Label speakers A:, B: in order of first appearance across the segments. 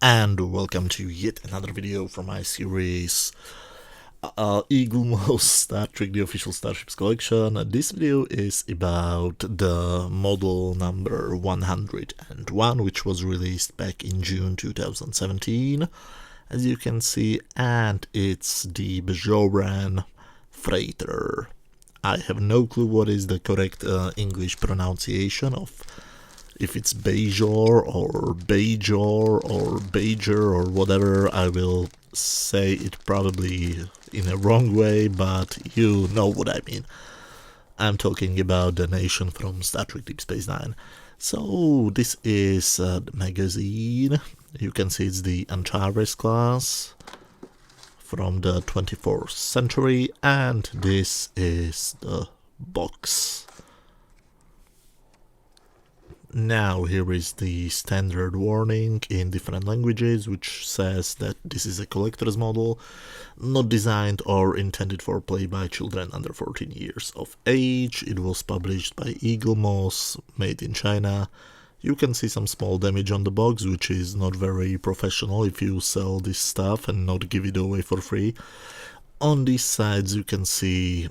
A: And welcome to yet another video from my series Eaglemoss Star Trek the Official Starships Collection. This video is about the model number 101, which was released back in June 2017, as you can see, and it's the Bajoran freighter. I have no clue what is the correct English pronunciation of, if it's Bajor or Bajor or Bajer or whatever. I will say it probably in a wrong way, but you know what I mean. I'm talking about the nation from Star Trek Deep Space Nine. So this is the magazine. You can see it's the Antares class from the 24th century, and this is the box. Now here is the standard warning in different languages, which says that this is a collector's model, not designed or intended for play by children under 14 years of age. It was published by Eaglemoss, made in China. You can see some small damage on the box, which is not very professional if you sell this stuff and not give it away for free. On these sides you can see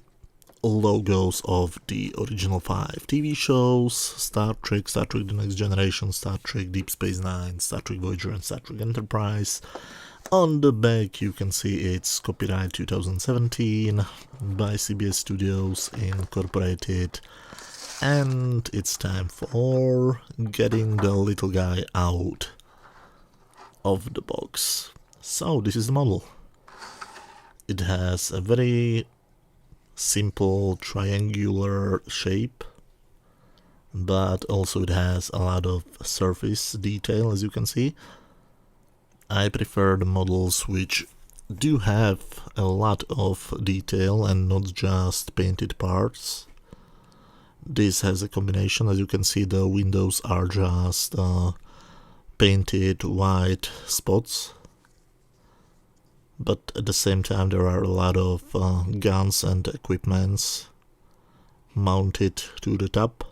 A: logos of the original 5 TV shows: Star Trek, Star Trek The Next Generation, Star Trek Deep Space Nine, Star Trek Voyager and Star Trek Enterprise. On the back you can see it's copyright 2017 by CBS Studios Incorporated, and it's time for getting the little guy out of the box. So this is the model. It has a very simple triangular shape, but also it has a lot of surface detail, as you can see. I prefer the models which do have a lot of detail and not just painted parts. This has a combination. As you can see, the windows are just painted white spots, but at the same time there are a lot of guns and equipments mounted to the top.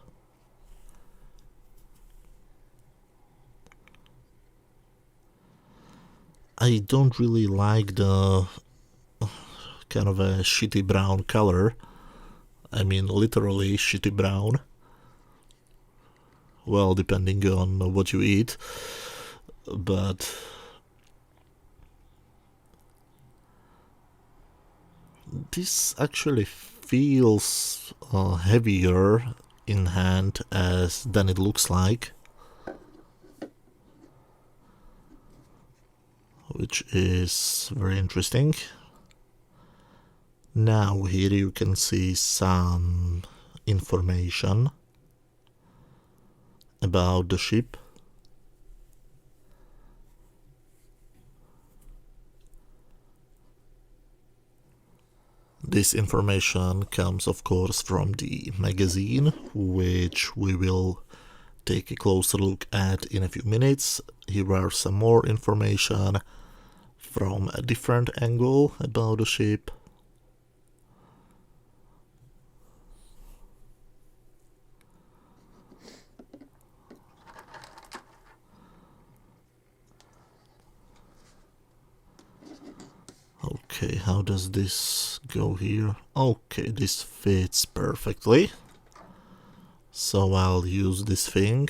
A: I don't really like the kind of a shitty brown color. I mean literally shitty brown. Well, depending on what you eat, but this actually feels heavier in hand than it looks like, which is very interesting. Now here you can see some information about the ship. This information comes, of course, from the magazine, which we will take a closer look at in a few minutes. Here are some more information from a different angle about the ship. Okay, how does this go here? Okay, this fits perfectly. So I'll use this thing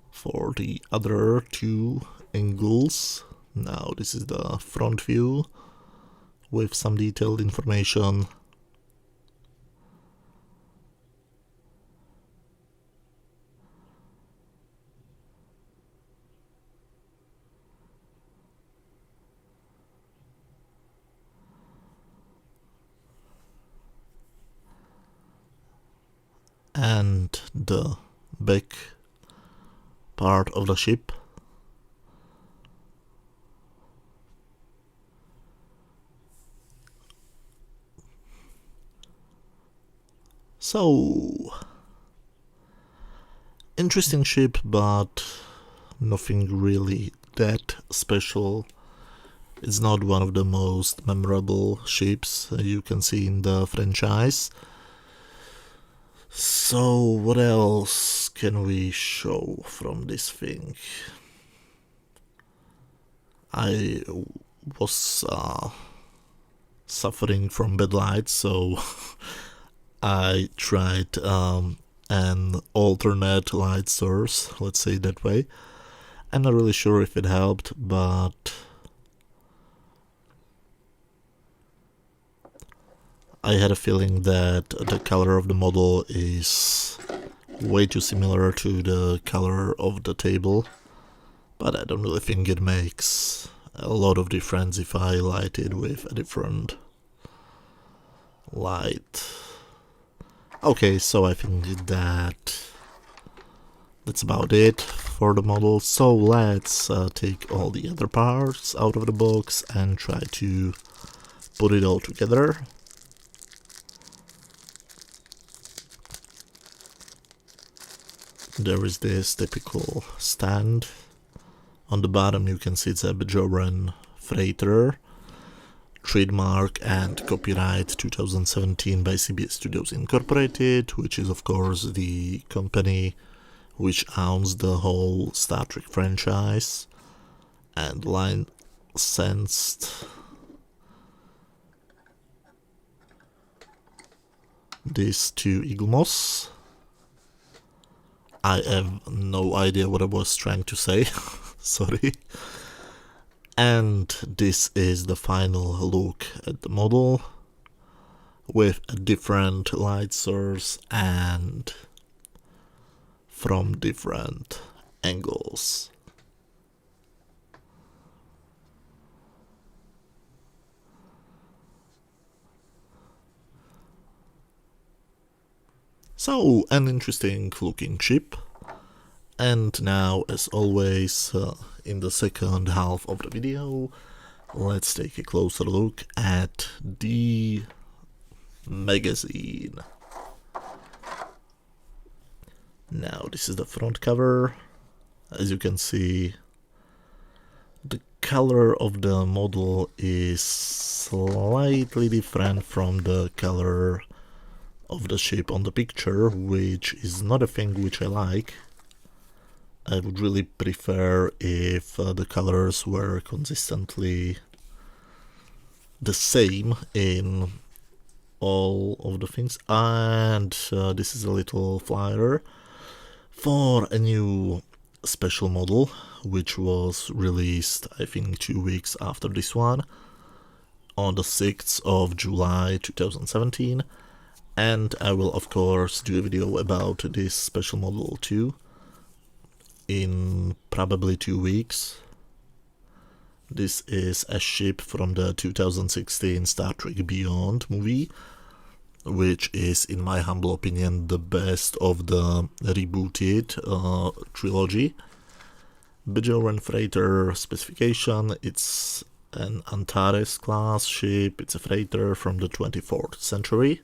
A: for the other two angles. Now this is the front view with some detailed information. And the back part of the ship. So, interesting ship, but nothing really that special. It's not one of the most memorable ships you can see in the franchise. So what else can we show from this thing? I was suffering from bad light, so I tried an alternate light source, let's say it that way. I'm not really sure if it helped, but I had a feeling that the color of the model is way too similar to the color of the table, but I don't really think it makes a lot of difference if I light it with a different light. Okay, so I think that's about it for the model. So let's take all the other parts out of the box and try to put it all together. There is this typical stand. On the bottom you can see it's a Bajoran freighter, trademark and copyright 2017 by CBS Studios Incorporated, which is of course the company which owns the whole Star Trek franchise and licensed this to Eaglemoss. I have no idea what I was trying to say, sorry. And this is the final look at the model with a different light source and from different angles. So, an interesting looking ship. And now, as always, in the second half of the video, let's take a closer look at the magazine. Now, this is the front cover. As you can see, the color of the model is slightly different from the color of the ship on the picture, which is not a thing which I like. I would really prefer if the colors were consistently the same in all of the things. And this is a little flyer for a new special model which was released I think 2 weeks after this one, on the 6th of July 2017. And I will of course do a video about this special model too in probably 2 weeks. This is a ship from the 2016 Star Trek Beyond movie, which is, in my humble opinion, the best of the rebooted trilogy. Bajoran freighter specification: it's an Antares class ship, it's a freighter from the 24th century.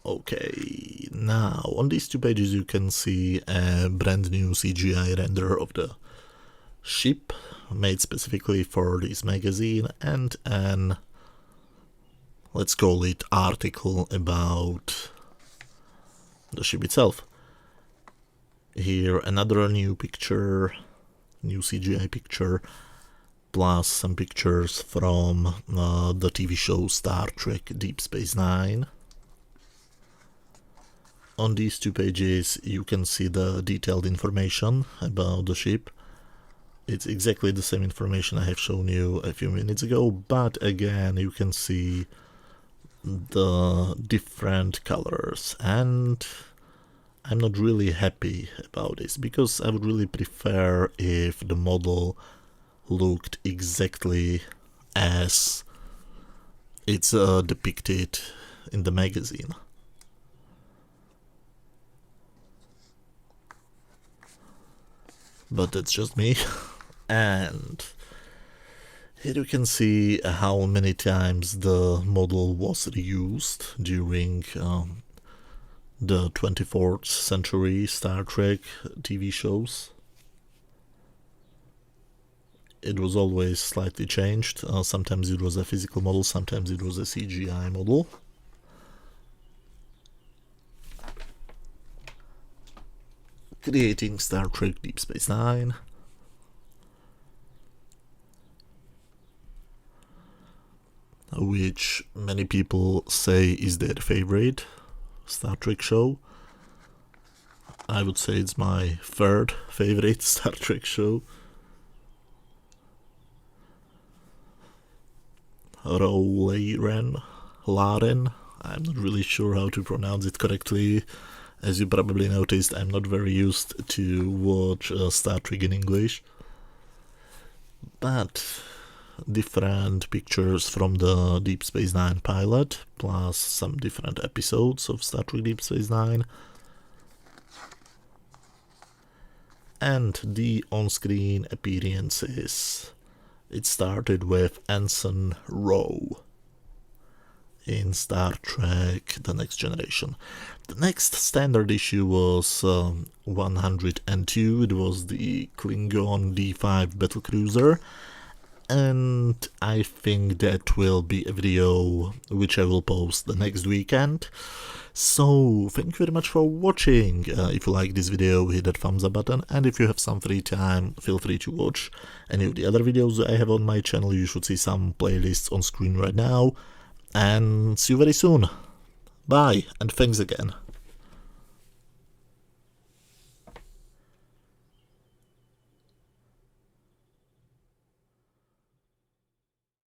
A: Okay, now on these 2 pages you can see a brand new CGI render of the ship made specifically for this magazine, and an, let's call it, article about the ship itself. Here another new picture, new CGI picture, plus some pictures from the TV show Star Trek Deep Space Nine. On these 2 pages you can see the detailed information about the ship. It's exactly the same information I have shown you a few minutes ago, but again you can see the different colors, and I'm not really happy about this because I would really prefer if the model looked exactly as it's depicted in the magazine. But that's just me. And here you can see how many times the model was reused during the 24th century Star Trek TV shows. It was always slightly changed. Sometimes it was a physical model, sometimes it was a CGI model. creating Star Trek Deep Space Nine. Which many people say is their favorite Star Trek show. I would say it's my third favorite Star Trek show. Laren, I'm not really sure how to pronounce it correctly. As you probably noticed, I'm not very used to watch Star Trek in English. But different pictures from the Deep Space Nine pilot, plus some different episodes of Star Trek Deep Space Nine. And the on-screen appearances. It started with Ensign Rowe in Star Trek The Next Generation. The next standard issue was 102. It was the Klingon D5 battlecruiser, and I think that will be a video which I will post the next weekend. So thank you very much for watching. If you like this video, hit that thumbs up button, and if you have some free time, feel free to watch any of the other videos I have on my channel. You should see some playlists on screen right now, and see you very soon. Bye, and thanks again.